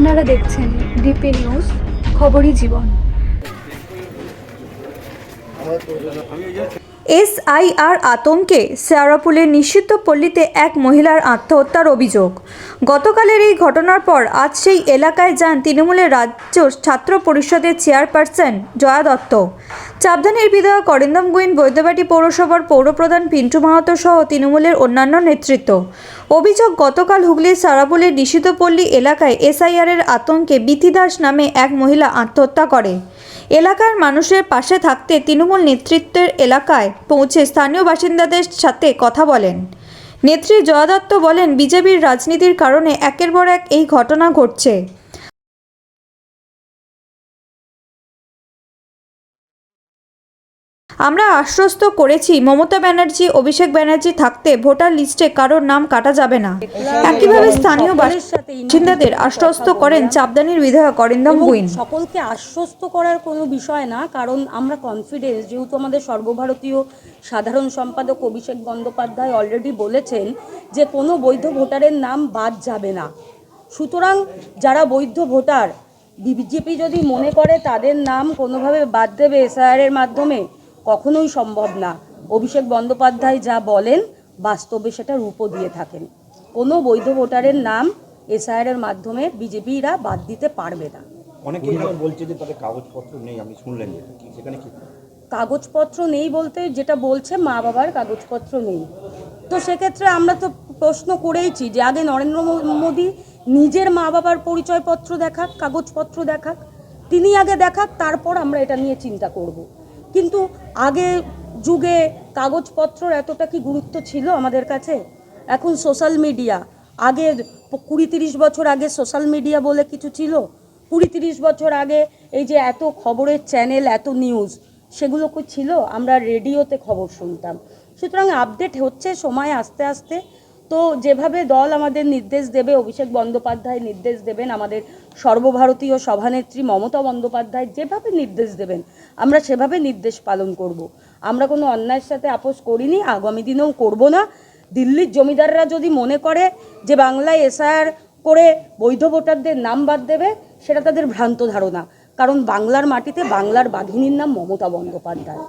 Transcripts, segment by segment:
আপনারা দেখছেন DP news, খবরই জীবন। এসআইআর আতঙ্কে শেওড়াফুলের নিষিদ্ধ পল্লীতে এক মহিলার আত্মহত্যার অভিযোগ। গতকালের এই ঘটনার পর আজ সেই এলাকায় যান তৃণমূলের রাজ্য ছাত্র পরিষদের চেয়ারপারসন জয়া দত্ত, চাপদানির বিধায়ক অরিন্দম গুইন, বৈদ্যবাটি পৌরসভার পৌরপ্রধান পিন্টু মাহাতো সহ তৃণমূলের অন্যান্য নেতৃত্ব। অভিযোগ, গতকাল হুগলির শেওড়াফুলের নিষিদ্ধ পল্লী এলাকায় এসআইআরের আতঙ্কে বিথি দাস নামে এক মহিলা আত্মহত্যা করে। এলাকার মানুষের পাশে থাকতে তৃণমূল নেতৃত্বের এলাকায় পৌঁছে স্থানীয় বাসিন্দাদের সাথে কথা বলেন। নেত্রী জয়া দত্ত বলেন, বিজেপির রাজনীতির কারণে একের পর এক এই ঘটনা ঘটছে। আমরা আশ্বস্ত করেছি মমতা ব্যানার্জি, অভিষেক ব্যানার্জি থাকতে ভোটার লিস্টে কারোর নাম কাটা যাবে না। একইভাবে স্থানীয় বাসিন্দাদের আশ্বস্ত করেন চাপদানির বিধায়ক অরিন্দম গুইন। সকলকে আশ্বস্ত করার কোনো বিষয় না, কারণ আমরা কনফিডেন্স, যেহেতু আমাদের সর্বভারতীয় সাধারণ সম্পাদক অভিষেক বন্দ্যোপাধ্যায় অলরেডি বলেছেন যে কোনো বৈধ ভোটারের নাম বাদ যাবে না। সুতরাং যারা বৈধ ভোটার, বিজেপি যদি মনে করে তাদের নাম কোনোভাবে বাদ দেবে এসআইআরের মাধ্যমে, কখনোই সম্ভব না। অভিষেক বন্দ্যোপাধ্যায় যা বলেন বাস্তবে সেটা রূপও দিয়ে থাকেন। কোনো বৈধ ভোটারের নাম এসআইআরের মাধ্যমে বিজেপিরা বাদ দিতে পারবে না। অনেকে এখানে বলছে যে তাদের কাগজপত্র নেই, আপনি শুনলেন যেটা, কি সেখানে কি কাগজপত্র নেই বলতে যেটা বলছে মা বাবার কাগজপত্র নেই, তো সেক্ষেত্রে আমরা তো প্রশ্ন করেইছি যে আগে নরেন্দ্র মোদী নিজের মা বাবার পরিচয়পত্র দেখাক, কাগজপত্র দেখাক, তিনি আগে দেখাক, তারপর আমরা এটা নিয়ে চিন্তা করব। কিন্তু আগে যুগে কাগজপত্রর এতটা কি গুরুত্ব ছিল আমাদের কাছে? এখন সোশ্যাল মিডিয়া, আগে 20-30 বছর আগে সোশ্যাল মিডিয়া বলে কিছু ছিল? 20-30 বছর আগে এই যে এত খবরের চ্যানেল, এত নিউজ, সেগুলো কি ছিল? আমরা রেডিওতে খবর শুনতাম। সুতরাং আপডেট হচ্ছে সময় আস্তে আস্তে। তো যেভাবে দল আমাদের নির্দেশ দেবে, অভিষেক বন্দ্যোপাধ্যায় নির্দেশ দেবেন, আমাদের সর্বভারতীয় সভানেত্রী মমতা বন্দ্যোপাধ্যায় যেভাবে নির্দেশ দেবেন, আমরা সেভাবে নির্দেশ পালন করব। আমরা কোনো অন্যায়ের সাথে আপোষ করিনি, আগামী দিনেও করব না। দিল্লির জমিদাররা যদি মনে করে যে বাংলায় এসআইআর করে বৈধ ভোটারদের নাম বাদ দেবে, সেটা তাদের ভ্রান্ত ধারণা। কারণ বাংলার মাটিতে বাংলার বাঘিনীর নাম মমতা বন্দ্যোপাধ্যায়।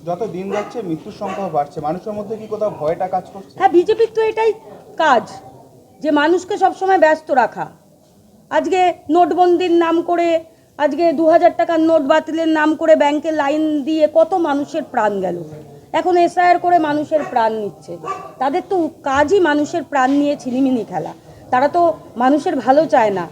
যত দিন যাচ্ছে মৃত্যুর সংখ্যা বাড়ছে, মানুষের মধ্যে কি কোথাও ভয়টা কাজ করছে? হ্যাঁ, বিজেপির তো এটাই কাজ, যে মানুষকে সবসময় ব্যস্ত রাখা। আজকে নোটবন্দির নাম করে, আজকে 2000 টাকার নোট বাতিলের নাম করে ব্যাংকে লাইন দিয়ে কত মানুষের প্রাণ গেল। এখন এসআইআর করে মানুষের প্রাণ নিচ্ছে। তাদের তো কাজই মানুষের প্রাণ নিয়ে ছিনিমিনি খেলা। তারা তো মানুষের ভালো চায় না।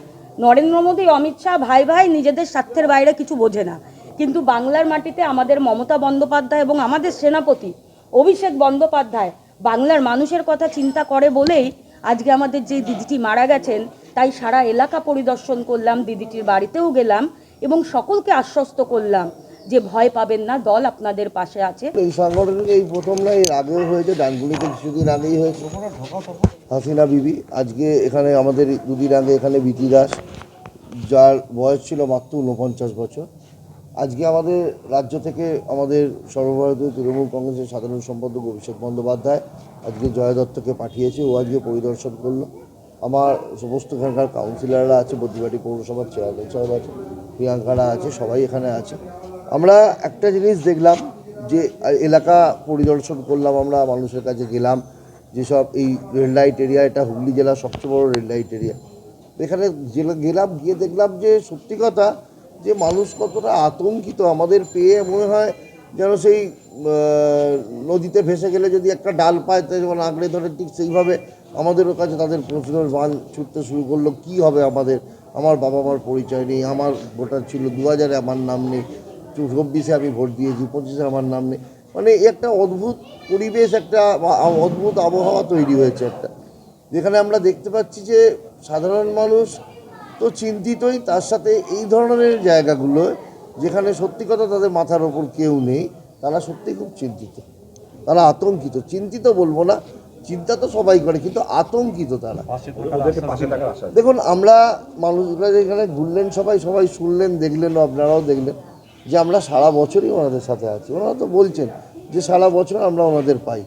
নরেন্দ্র মোদী, অমিত শাহ ভাই ভাই, নিজেদের স্বার্থের বাইরে কিছু বোঝে না। কিন্তু বাংলার মাটিতে আমাদের মমতা বন্দ্যোপাধ্যায় এবং আমাদের সেনাপতি অভিষেক বন্দ্যোপাধ্যায় বাংলার মানুষের কথা চিন্তা করে বলেই আজকে আমাদের যে দিদিটি মারা গেছেন, তাই সারা এলাকা পরিদর্শন করলাম, দিদিটির বাড়িতেও গেলাম এবং সকলকে আশ্বস্ত করলাম যে ভয় পাবেন না, দল আপনাদের পাশে আছে। এই সংগঠনের এই প্রথম না, এর আগেও হয়েছে, ডানগুলিতে কিছুদিন আগেই হয়েছে হাসিনা বিবি। আজকে এখানে আমাদের 2 দিন আগে এখানে বিথি দাস, যার বয়স ছিল মাত্র 49 বছর। আজকে আমাদের রাজ্য থেকে আমাদের সর্বভারতীয় তৃণমূল কংগ্রেসের সাধারণ সম্পাদক অভিষেক বন্দ্যোপাধ্যায় আজকে জয়া দত্তকে পাঠিয়েছে। ও আজকে পরিদর্শন করলো। আমার সমস্ত এখানকার কাউন্সিলররা আছে, বদ্রিবাটি পৌরসভার চেয়ারম্যান সাহেব আছে, প্রিয়াঙ্কারা আছে, সবাই এখানে আছে। আমরা একটা জিনিস দেখলাম, যে এলাকা পরিদর্শন করলাম, আমরা মানুষের কাছে গেলাম, যেসব এই রেড লাইট এরিয়া, এটা হুগলি জেলার সবচেয়ে বড় রেড লাইট এরিয়া। এখানে গেলাম, গিয়ে দেখলাম যে সত্যি কথা, যে মানুষ কতটা আতঙ্কিত। আমাদের পেয়ে মনে হয় যেন সেই নদীতে ভেসে গেলে যদি একটা ডাল পায় তাই যেমন আঁকড়ে ধরে, ঠিক সেইভাবে আমাদেরও কাছে তাদের প্রশ্নের বান ছুটতে শুরু করলো। কি হবে আমাদের? আমার বাবা মার পরিচয় নেই, আমার ভোটার ছিল 2000-এ, আমার নাম নেই, 24-এ আমি ভোট দিয়েছি, 25-এ আমার নাম নেই। মানে একটা অদ্ভুত পরিবেশ, একটা অদ্ভুত আবহাওয়া তৈরি হয়েছে একটা, যেখানে আমরা দেখতে পাচ্ছি যে সাধারণ মানুষ তো চিন্তিতই, তার সাথে এই ধরনের জায়গাগুলো যেখানে সত্যি কথা তাদের মাথার ওপর কেউ নেই, তারা সত্যি খুব চিন্তিত, তারা আতঙ্কিত। চিন্তিত বলবো না, চিন্তা তো সবাই করে, কিন্তু আতঙ্কিত তারা। দেখুন, আমরা মানুষরা যেখানে ঘুরলেন, সবাই শুনলেন, দেখলেন, আপনারাও দেখলেন যে আমরা সারা বছরই ওনাদের সাথে আছি। ওনারা তো বলছেন যে সারা বছর আমরা ওনাদের পাই।